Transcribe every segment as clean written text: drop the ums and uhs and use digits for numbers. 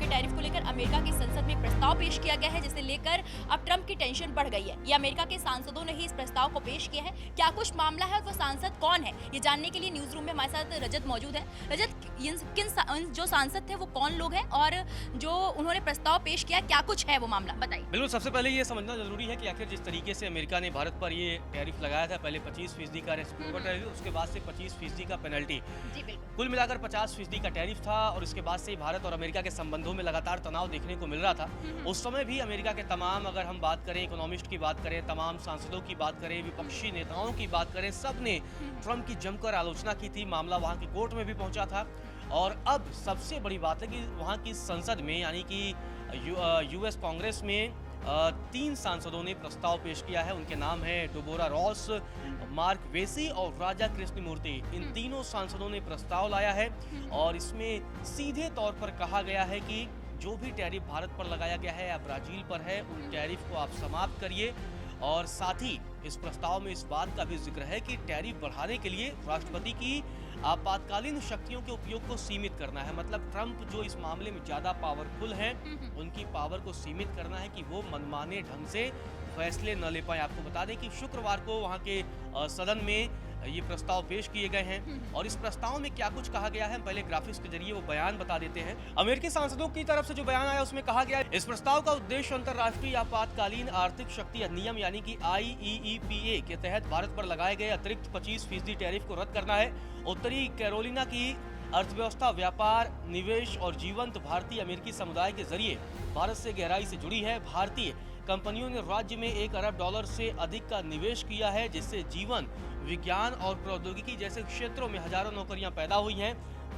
Tariff को लेकर America की संसद में प्रस्ताव पेश किया गया है, जिसे लेकर अब ट्रंप की टेंशन बढ़ गई है। ये अमेरिका के सांसदों ने ही इस प्रस्ताव को पेश किया है। क्या कुछ मामला है और वो सांसद कौन है, ये जानने के लिए न्यूज रूम में हमारे साथ रजत मौजूद है। रजत, जो सांसद थे वो कौन लोग हैं और जो उन्होंने प्रस्ताव पेश किया, क्या कुछ है वो मामला, बताइए। बिल्कुल, सबसे पहले ये समझना जरूरी है कि आखिर जिस तरीके से अमेरिका ने भारत पर ये टैरिफ लगाया था, पहले 25% का रेसिप्रोकल टैरिफ, उसके बाद से 25% का पेनल्टी, जी बिल्कुल। कुल मिलाकर 50% का टैरिफ था। और इसके बाद से भारत और अमेरिका के संबंधों में लगातार तनाव देखने को मिल रहा था। उस समय भी अमेरिका के तमाम, अगर हम बात करें इकोनॉमिस्ट की बात करें, तमाम सांसदों की बात करें, विपक्षी नेताओं की बात करें, सब ने ट्रंप की जमकर आलोचना की थी। मामला वहाँ की कोर्ट में भी पहुंचा था। और अब सबसे बड़ी बात है कि वहाँ की संसद में, यानी कि यूएस कांग्रेस में 3 सांसदों ने प्रस्ताव पेश किया है। उनके नाम है डेबोरा रॉस, मार्क वेसी और राजा कृष्णमूर्ति। इन तीनों सांसदों ने प्रस्ताव लाया है और इसमें सीधे तौर पर कहा गया है कि जो भी टैरिफ भारत पर लगाया गया है या ब्राजील पर है, उन टैरिफ को आप समाप्त करिए। और साथ ही इस प्रस्ताव में इस बात का भी जिक्र है कि टैरिफ बढ़ाने के लिए राष्ट्रपति की आपातकालीन शक्तियों के उपयोग को सीमित करना है। मतलब ट्रंप जो इस मामले में ज्यादा पावरफुल हैं, उनकी पावर को सीमित करना है कि वो मनमाने ढंग से फैसले न ले पाए। आपको बता दें कि शुक्रवार को वहाँ के सदन में ये प्रस्ताव पेश किए गए हैं। और इस प्रस्ताव में क्या कुछ कहा गया है, हम पहले ग्राफिक्स के जरिए वो बयान बता देते हैं। अमेरिकी सांसदों की तरफ से जो बयान आया उसमें कहा गया इस प्रस्ताव का उद्देश्य अंतर्राष्ट्रीय आपातकालीन आर्थिक शक्ति अधिनियम यानी कि IEEPA के तहत भारत पर लगाए गए अतिरिक्त 25% टैरिफ को रद्द करना है। उत्तरी कैरोलिना की अर्थव्यवस्था, व्यापार, निवेश और जीवंत भारतीय अमेरिकी समुदाय के जरिए भारत से गहराई से जुड़ी है। भारतीय कंपनियों ने राज्य में $1 अरब से अधिक का निवेश किया है, जिससे जीवन विज्ञान और प्रौद्योगिकी जैसे क्षेत्रों में हजारों नौकरियां पैदा हुई हैं।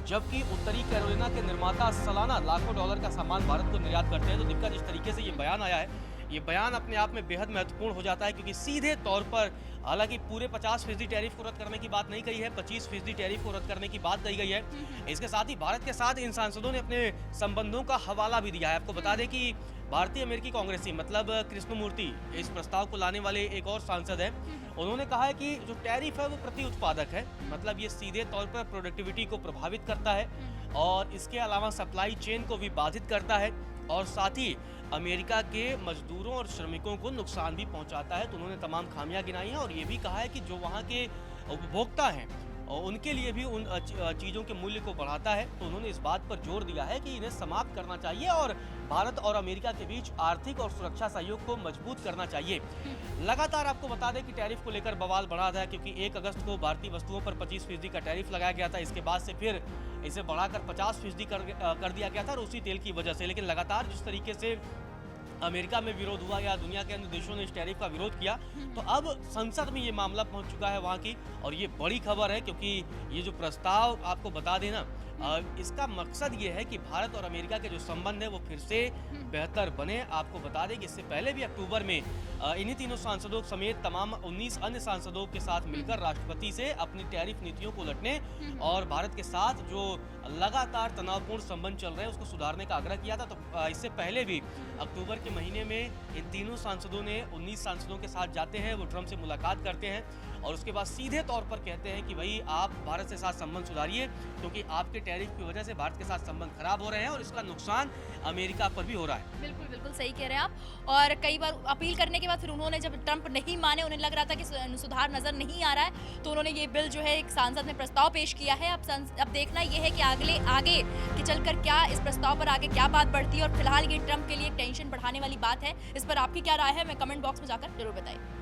जबकि उत्तरी कैरोलिना के निर्माता सालाना लाखों डॉलर का सामान भारत को निर्यात करते हैं। तो दिक्कत जिस तरीके से ये बयान आया है, ये बयान अपने आप में बेहद महत्वपूर्ण हो जाता है, क्योंकि सीधे तौर पर हालांकि पूरे 50% टैरिफ को रद्द करने की बात नहीं कही है, 25% टैरिफ को रद्द करने की बात कही गई है। इसके साथ ही भारत के साथ इन सांसदों ने अपने संबंधों का हवाला भी दिया है। आपको बता दें कि भारतीय अमेरिकी कांग्रेसी मतलब कृष्णमूर्ति इस प्रस्ताव को लाने वाले एक और सांसद हैं। उन्होंने कहा है कि जो टैरिफ है वो प्रति उत्पादक है, मतलब ये सीधे तौर पर प्रोडक्टिविटी को प्रभावित करता है और इसके अलावा सप्लाई चेन को भी बाधित करता है और साथ ही अमेरिका के मजदूरों और श्रमिकों को नुकसान भी पहुंचाता है। तो उन्होंने तमाम खामियां गिनाई हैं और ये भी कहा है कि जो वहाँ के उपभोक्ता हैं और उनके लिए भी उन चीज़ों के मूल्य को बढ़ाता है। तो उन्होंने इस बात पर जोर दिया है कि इन्हें समाप्त करना चाहिए और भारत और अमेरिका के बीच आर्थिक और सुरक्षा सहयोग को मजबूत करना चाहिए। लगातार आपको बता दें कि टैरिफ को लेकर बवाल बढ़ा था, क्योंकि 1 अगस्त को भारतीय वस्तुओं पर 25% का टैरिफ लगाया गया था। इसके बाद से फिर इसे बढ़ाकर 50% कर दिया गया था रूसी तेल की वजह से। लेकिन लगातार जिस तरीके से अमेरिका में विरोध हुआ या दुनिया के अन्य देशों ने इस टैरिफ का विरोध किया, तो अब संसद में ये मामला पहुंच चुका है वहां की। और ये बड़ी खबर है, क्योंकि ये जो प्रस्ताव आपको बता देना, इसका मकसद ये है कि भारत और अमेरिका के जो संबंध है वो फिर से बेहतर बने। आपको बता दें कि इससे पहले भी अक्टूबर में इन्हीं तीनों सांसदों समेत तमाम 19 अन्य सांसदों के साथ मिलकर राष्ट्रपति से अपनी टैरिफ नीतियों को उलटने और भारत के साथ जो लगातार तनावपूर्ण संबंध चल रहे हैं उसको सुधारने का आग्रह किया था। तो इससे पहले भी अक्टूबर के महीने में इन तीनों सांसदों ने 19 सांसदों के साथ जाते हैं, वो ट्रंप से मुलाकात करते हैं और उसके बाद सीधे तौर पर कहते हैं कि भाई आप भारत के साथ संबंध सुधारिए, क्योंकि आपके टैरिफ की वजह से भारत के साथ संबंध खराब हो रहे हैं और इसका नुकसान अमेरिका पर भी हो रहा है। बिल्कुल बिल्कुल सही कह रहे हैं आप। और कई बार अपील करने के बाद फिर उन्होंने, जब ट्रंप नहीं माने, उन्हें लग रहा था कि सुधार नजर नहीं आ रहा है, तो उन्होंने ये बिल जो है एक सांसद ने प्रस्ताव पेश किया है। अब देखना ये है कि आगे कि चलकर क्या इस प्रस्ताव पर आगे क्या बात बढ़ती है। और फिलहाल ये ट्रंप के लिए एक टेंशन बढ़ाने वाली बात है। इस पर आपकी क्या राय है, मैं कमेंट बॉक्स में जाकर जरूर बताइए।